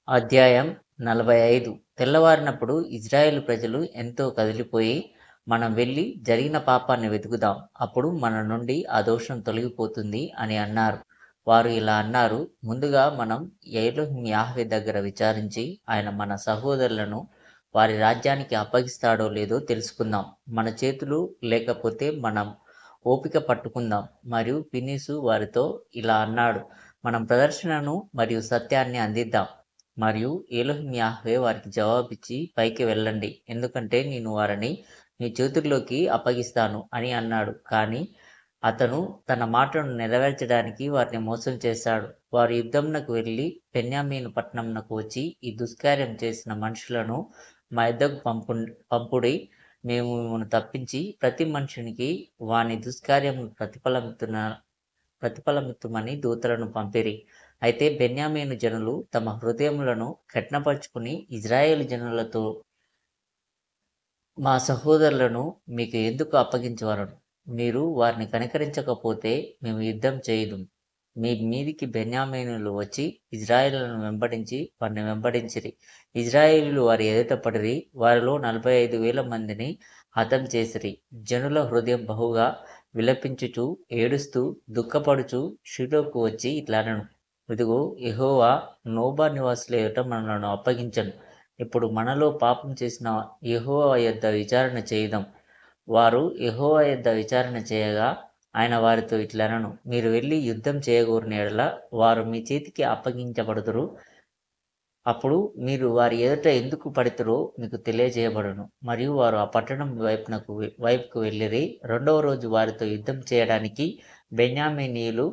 అధ్యాయం 45. తెల్లవారినప్పుడు ఇజ్రాయేలు ప్రజలు ఎంతో కదిలిపోయి, మనం వెళ్లి జరిగిన పాపాన్ని వెతుకుదాం, అప్పుడు మన నుండి ఆ దోషం తొలగిపోతుంది అని అన్నారు. వారు ఇలా అన్నారు: ముందుగా మనం ఎలోహిం యాహ్వే దగ్గర విచారించి, ఆయన మన సహోదరులను వారి రాజ్యానికి అప్పగిస్తాడో లేదో తెలుసుకుందాం. మన చేతులు లేకపోతే మనం ఓపిక పట్టుకుందాం. మరియు ఫినెసు వారితో ఇలా అన్నాడు: మనం ప్రదర్శనను మరియు సత్యాన్ని అందిద్దాం. మరియు ఎలోహిం యాహ్వే వారికి జవాబిచ్చి, పైకి వెళ్ళండి, ఎందుకంటే నేను వారిని మీ చేతుల్లోకి అప్పగిస్తాను అని అన్నాడు. కానీ అతను తన మాటను నెరవేర్చడానికి వారిని మోసం చేశాడు. వారు యుద్ధమునకు వెళ్లి బెన్యామీను పట్టణమునకు వచ్చి, ఈ దుష్కార్యం చేసిన మనుషులను మా యొద్దకు పంపుడి, మేము మిమ్మును తప్పించి ప్రతి మనుషునికి వాని దుష్కార్యమును ప్రతిఫలమిత్తుమని దూతలను పంపిరి. అయితే బెన్యామీను జనులు తమ హృదయములను కఠినపరచుకుని ఇజ్రాయేలు జనులతో, మా సహోదరులను మీకు ఎందుకు అప్పగించవలెను? మీరు వారిని కనికరించకపోతే మేము యుద్ధం చేయుదుము. మీ మీదికి బెన్యామీనీయులు వచ్చి ఇజ్రాయేలును వెంబడించి వారిని వెంబడించిరి. ఇజ్రాయేలీయులు వారి ఎదుట పడిరి. వారిలో 45,000 మందిని హతం చేసిరి. జనుల హృదయం బహుగా విలపించుచు ఏడుస్తూ దుఃఖపడుచు షిలోకు వచ్చి ఇట్లనెను: ఇదిగో, యెహోవా నోబా నివాసుల ఎదుట మనలను అప్పగించెను. ఇప్పుడు మనలో పాపం చేసిన యెహోవా యొద్ద విచారణ చేయుదాం. వారు యెహోవా యొద్ద విచారణ చేయగా, ఆయన వారితో ఇట్లనెను: మీరు వెళ్లి యుద్ధం చేయగోరిన యెడల వారు మీ చేతికి అప్పగించబడుదురు. అప్పుడు మీరు వారి ఎదుట ఎందుకు పడితిరో మీకు తెలియజేయబడును. మరియు వారు ఆ పట్టణం వైపుకు వెళ్ళిరి. రెండవ రోజు వారితో యుద్ధం చేయడానికి బెన్యామీనీయులు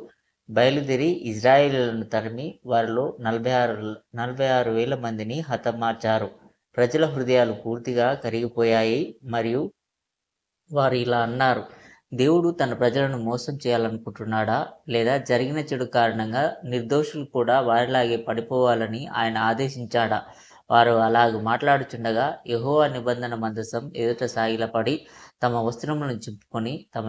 బయలుదేరి ఇజ్రాయేలీయులను తరిమి వారిలో 46,000 మందిని హతమార్చారు. ప్రజల హృదయాలు పూర్తిగా కరిగిపోయాయి. మరియు వారు ఇలా అన్నారు: దేవుడు తన ప్రజలను మోసం చేయాలనుకుంటున్నాడా? లేదా జరిగిన చెడు కారణంగా నిర్దోషులు కూడా వారిలాగే పడిపోవాలని ఆయన ఆదేశించాడా? వారు అలాగు మాట్లాడుచుండగా యెహోవా నిబంధన మందసం ఎదుట సాగిలపడి తమ వస్త్రములను చింపుకొని తమ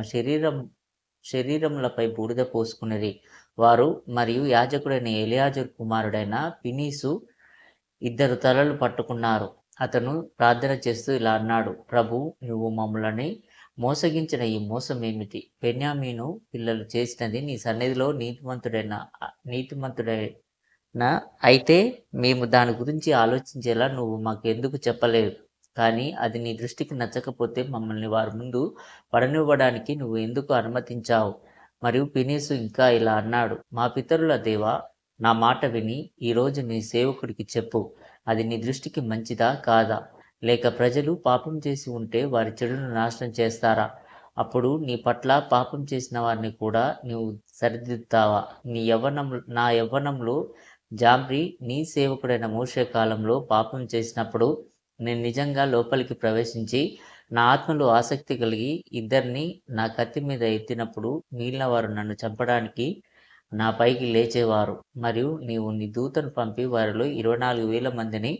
శరీరములపై బూడిద పోసుకునిరి. వారు మరియు యాజకుడైన ఎలియాజరు కుమారుడైన ఫినెసు ఇద్దరు తలలు పట్టుకున్నారు. అతను ప్రార్థన చేస్తూ ఇలా అన్నాడు: ప్రభూ, నువ్వు మమ్ములని మోసగించిన ఈ మోసం ఏమిటి? బెన్యామీను పిల్లలు చేసినది నీ సన్నిధిలో నీతిమంతుడైనా అయితే మేము దాని గురించి ఆలోచించేలా నువ్వు మాకు ఎందుకు చెప్పలేదు? కానీ అది నీ దృష్టికి నచ్చకపోతే మమ్మల్ని వారి ముందు పడనివ్వడానికి నువ్వు ఎందుకు అనుమతించావు? మరియు ఫినెసు ఇంకా ఇలా అన్నాడు: మా పితరుల దేవా, నా మాట విని ఈరోజు నీ సేవకుడికి చెప్పు. అది నీ దృష్టికి మంచిదా కాదా? లేక ప్రజలు పాపం చేసి ఉంటే వారి చెడును నాశనం చేస్తారా? అప్పుడు నీ పట్ల పాపం చేసిన వారిని కూడా నీవు సరిదిద్దుతావా? నా యవ్వనంలో జామ్రీ నీ సేవకుడైన మోషే కాలంలో పాపం చేసినప్పుడు నేను నిజంగా లోపలికి ప్రవేశించి నా ఆత్మలో ఆసక్తి కలిగి ఇద్దరిని నా కత్తి మీద ఎత్తినప్పుడు మిగిలిన వారు నన్ను చంపడానికి నా పైకి లేచేవారు. మరియు నీవు నీ దూతను పంపి వారిలో 24,000 మందిని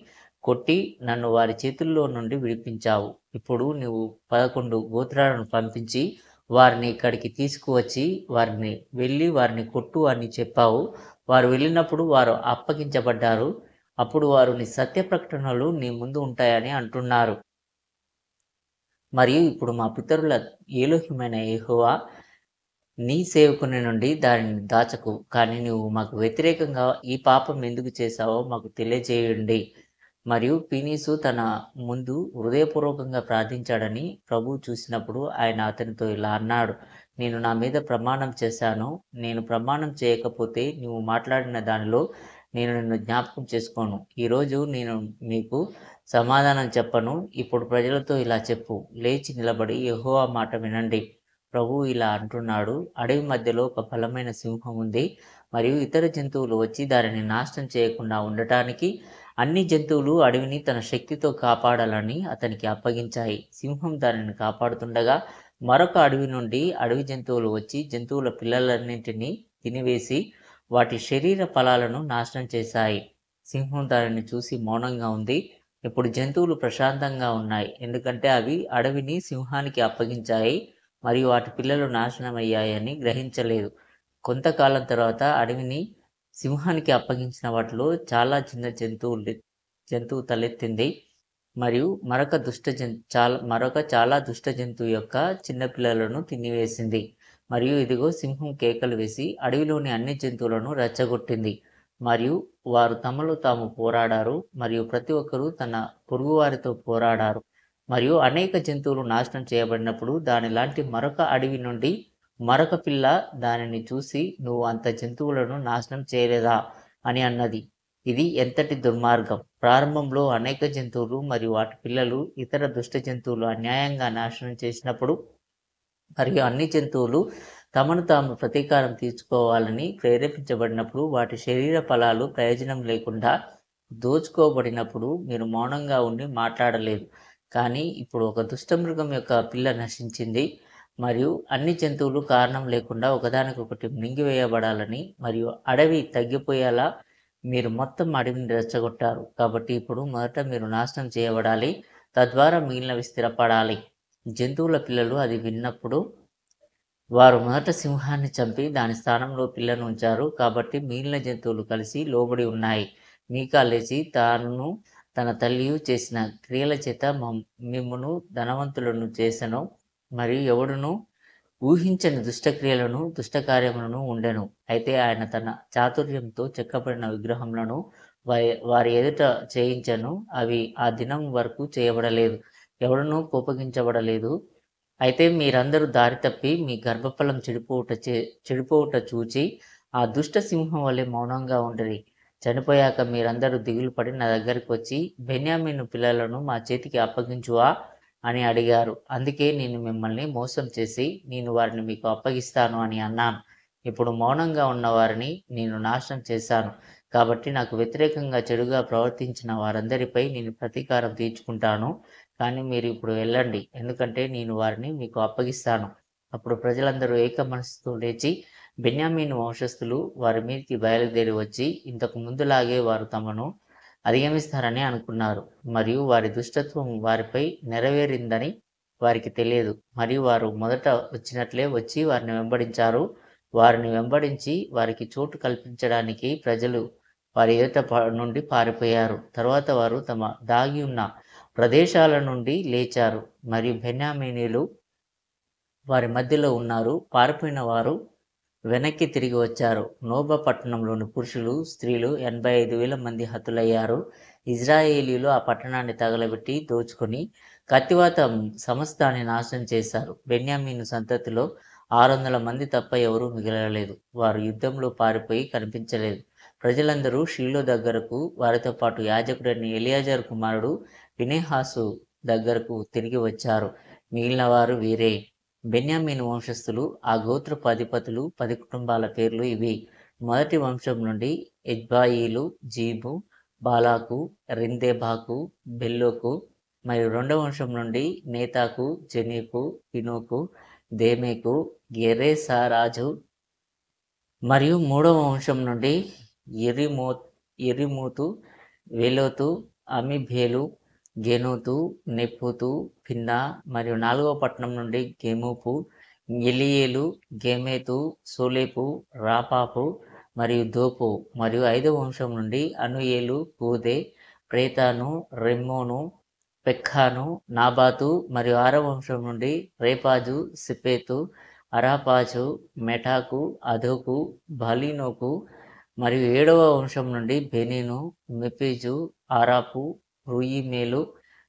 కొట్టి నన్ను వారి చేతుల్లో నుండి విడిపించావు. ఇప్పుడు నీవు 11 గోత్రాలను పంపించి వారిని ఇక్కడికి తీసుకువచ్చి వారిని వెళ్ళి వారిని కొట్టు అని చెప్పావు. వారు వెళ్ళినప్పుడు వారు అప్పగించబడ్డారు. అప్పుడు వారు నీ సత్య ప్రకటనలు నీ ముందు ఉంటాయని అంటున్నారు. మరియు ఇప్పుడు మా పితరుల ఎలోహిమైన యెహోవా, నీ సేవకుని నుండి దానిని దాచకు. కానీ నువ్వు మాకు వ్యతిరేకంగా ఈ పాపం ఎందుకు చేశావో మాకు తెలియజేయండి. మరియు ఫినెసు తన ముందు హృదయపూర్వకంగా ప్రార్థించాడని ప్రభువు చూసినప్పుడు ఆయన అతనితో ఇలా అన్నాడు: నేను నా మీద ప్రమాణం చేశాను. నేను ప్రమాణం చేయకపోతే నీవు మాట్లాడిన దానిలో నేను నిన్ను జ్ఞాపకం చేసుకోను. ఈరోజు నేను మీకు సమాధానం చెప్పను. ఇప్పుడు ప్రజలతో ఇలా చెప్పు: లేచి నిలబడి యెహోవా మాట వినండి. ప్రభువు ఇలా అంటున్నాడు: అడవి మధ్యలో ఒక బలమైన సింహం ఉంది. మరియు ఇతర జంతువులు వచ్చి దానిని నాశనం చేయకుండా ఉండటానికి అన్ని జంతువులు అడవిని తన శక్తితో కాపాడాలని అతనికి అప్పగించాయి. సింహం దానిని కాపాడుతుండగా మరొక అడవి నుండి అడవి జంతువులు వచ్చి జంతువుల పిల్లలన్నింటినీ తినివేసి వాటి శరీర ఫలాలను నాశనం చేశాయి. సింహం దానిని చూసి మౌనంగా ఉంది. ఇప్పుడు జంతువులు ప్రశాంతంగా ఉన్నాయి, ఎందుకంటే అవి అడవిని సింహానికి అప్పగించాయి మరియు వాటి పిల్లలు నాశనమయ్యాయని గ్రహించలేదు. కొంతకాలం తర్వాత అడవిని సింహానికి అప్పగించిన వాటిలో చాలా చిన్న జంతువు తలెత్తింది మరియు మరొక చాలా దుష్ట జంతువు యొక్క చిన్న పిల్లలను తినివేసింది. మరియు ఇదిగో సింహం కేకలు వేసి అడవిలోని అన్ని జంతువులను రెచ్చగొట్టింది. మరియు వారు తమలో తాము పోరాడారు మరియు ప్రతి ఒక్కరూ తన పొరుగువారితో పోరాడారు. మరియు అనేక జంతువులు నాశనం చేయబడినప్పుడు దానిలాంటి మరొక అడవి నుండి మరొక పిల్ల దానిని చూసి, నువ్వు అంత జంతువులను నాశనం చేయలేదా అని అన్నది. ఇది ఎంతటి దుర్మార్గం! ప్రారంభంలో అనేక జంతువులు మరియు వాటి పిల్లలు ఇతర దుష్ట జంతువులు అన్యాయంగా నాశనం చేసినప్పుడు మరియు అన్ని జంతువులు తమను తాము ప్రతీకారం తీర్చుకోవాలని ప్రేరేపించబడినప్పుడు వాటి శరీర ఫలాలు ప్రయోజనం లేకుండా దోచుకోబడినప్పుడు మీరు మౌనంగా ఉండి మాట్లాడలేదు. కానీ ఇప్పుడు ఒక దుష్టమృగం యొక్క పిల్ల నశించింది మరియు అన్ని జంతువులు కారణం లేకుండా ఒకదానికొకటి మింగివేయబడాలని మరియు అడవి తగ్గిపోయేలా మీరు మొత్తం అడవిని రెచ్చగొట్టారు. కాబట్టి ఇప్పుడు మొదట మీరు నాశనం చేయబడాలి, తద్వారా మిగిలినవి స్థిరపడాలి. జంతువుల పిల్లలు అది విన్నప్పుడు వారు మొదట సింహాన్ని చంపి దాని స్థానంలో పిల్లను ఉంచారు. కాబట్టి మిగిలిన జంతువులు కలిసి లోబడి ఉన్నాయి. మీకా లేచి తాను తన తల్లియు చేసిన క్రియల చేత మిమ్మును ధనవంతులను చేసెను మరియు ఎవడును ఊహించని దుష్టక్రియలను దుష్టకార్యములను ఉండెను. అయితే ఆయన తన చాతుర్యంతో చెక్కబడిన విగ్రహములను వారి ఎదుట చేయించెను. అవి ఆ దినం వరకు చేయబడలేదు, ఎవడునూ కోపగించబడలేదు. అయితే మీరందరూ దారి తప్పి మీ గర్భఫలం చెడిపోవుట చూచి ఆ దుష్ట సింహం వలె మౌనంగా ఉండిరి. చనిపోయాక మీరందరూ దిగులు పడి నా దగ్గరికి వచ్చి, బెన్యామీను పిల్లలను మా చేతికి అప్పగించువా అని అడిగారు. అందుకే నేను మిమ్మల్ని మోసం చేసి నేను వారిని మీకు అప్పగిస్తాను అని అన్నాను. ఇప్పుడు మౌనంగా ఉన్న వారిని నేను నాశనం చేశాను. కాబట్టి నాకు వ్యతిరేకంగా చెడుగా ప్రవర్తించిన వారందరిపై నేను ప్రతీకారం తీర్చుకుంటాను. కానీ మీరు ఇప్పుడు వెళ్ళండి, ఎందుకంటే నేను వారిని మీకు అప్పగిస్తాను. అప్పుడు ప్రజలందరూ ఏక మనసుతో లేచి బెన్యామీను వంశస్థులు వారి మీదకి బయలుదేరి వచ్చి ఇంతకు ముందులాగే వారు తమను అధిగమిస్తారని అనుకున్నారు. మరియు వారి దుష్టత్వం వారిపై నెరవేరిందని వారికి తెలియదు. మరియు వారు మొదట వచ్చినట్లే వచ్చి వారిని వెంబడించారు. వారిని వెంబడించి వారికి చోటు కల్పించడానికి ప్రజలు వారి ఎదుట నుండి పారిపోయారు. తర్వాత వారు తమ దాగి ఉన్న ప్రదేశాల నుండి లేచారు మరియు బెన్యామీనీయులు వారి మధ్యలో ఉన్నారు. పారిపోయిన వారు వెనక్కి తిరిగి వచ్చారు. నోబా పట్టణంలోని పురుషులు, స్త్రీలు 85,000 మంది హతులయ్యారు. ఇజ్రాయేలీలు ఆ పట్టణాన్ని తగలబెట్టి దోచుకొని కత్తివాత సమస్తాన్ని నాశనం చేశారు. బెన్యామీను సంతతిలో 600 మంది తప్ప ఎవరూ మిగలలేదు. వారు యుద్ధంలో పారిపోయి కనిపించలేదు. ప్రజలందరూ షీలో దగ్గరకు, వారితో పాటు యాజకుడైన ఎలియాజరు కుమారుడు ఫినెహాసు దగ్గరకు తిరిగి వచ్చారు. మిగిలిన వారు వీరే. బెన్యామీను వంశస్థులు ఆ గోత్రపు అధిపతులు 10 కుటుంబాల పేర్లు ఇవి. మొదటి వంశం నుండి ఎజ్బాయిలు, జీబు, బాలాకు, రిందెబాకు, బెల్లోకు. మరియు రెండవ వంశం నుండి నేతాకు, జెనీకు, పినోకు, దేమేకు, గెరేసారాజు. మరియు మూడవ వంశం నుండి యెరిమూతు, వెలోతు, అమీబేలు, గెనోతు, నెఫూతు, పిన్నా. మరియు 4వ పట్టణం నుండి గెమూపు, ఎలియేలు, గెమెతు, సోలెపు, రాపాపు మరియు దోపు. మరియు 5వ వంశం నుండి అనూయేలు, కూదే, ప్రేతాను, రెమ్మోను, పెక్కాను, నాబాతు. మరియు 6వ వంశం నుండి రేపాజు, సిపెతు, అరాపాజు, మెటాకు, అదోకు, బాలీనోకు. మరియు 7వ వంశం నుండి బెనీను, మెపీజు, ఆరాపు, రూయిమేలు,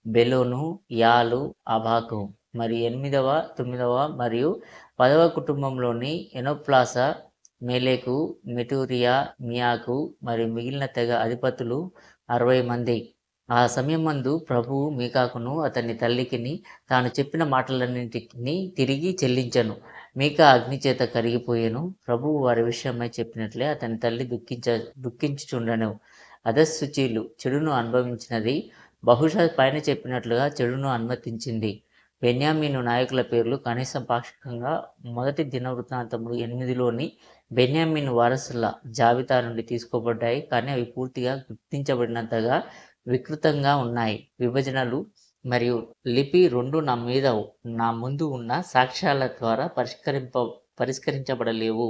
బెలోను, యాలు, అబాకు. మరియు 8వ, 9వ మరియు 10వ కుటుంబంలోని ఎనోప్లాస, మెలెకు, మెటూరియా, మియాకు మరియు మిగిలిన తెగ అధిపతులు 60 మంది. ఆ సమయమందు ప్రభువు మీకాకును అతని తల్లికిని తాను చెప్పిన మాటలన్నింటినీ తిరిగి చెల్లించెను. మీకా అగ్నిచేత కరిగిపోయెను. ప్రభువు వారి విషయమై చెప్పినట్లే అతని తల్లి దుఃఖించుచుండెను. అధశుచిలు చెడును అనుభవించినది, బహుశా పైన చెప్పినట్లుగా చెడును అనుమతించింది. బెన్యామీను నాయకుల పేర్లు కనీసం పాక్షికంగా మొదటి దినవృత్తాంతములు 8లోని బెన్యామీను వారసుల జాబితా నుండి తీసుకోబడ్డాయి. కానీ అవి పూర్తిగా గుర్తించబడినంతగా వికృతంగా ఉన్నాయి. విభజనలు మరియు లిపి రెండూ నా ముందు ఉన్న సాక్ష్యాల ద్వారా పరిష్కరించబడలేవు.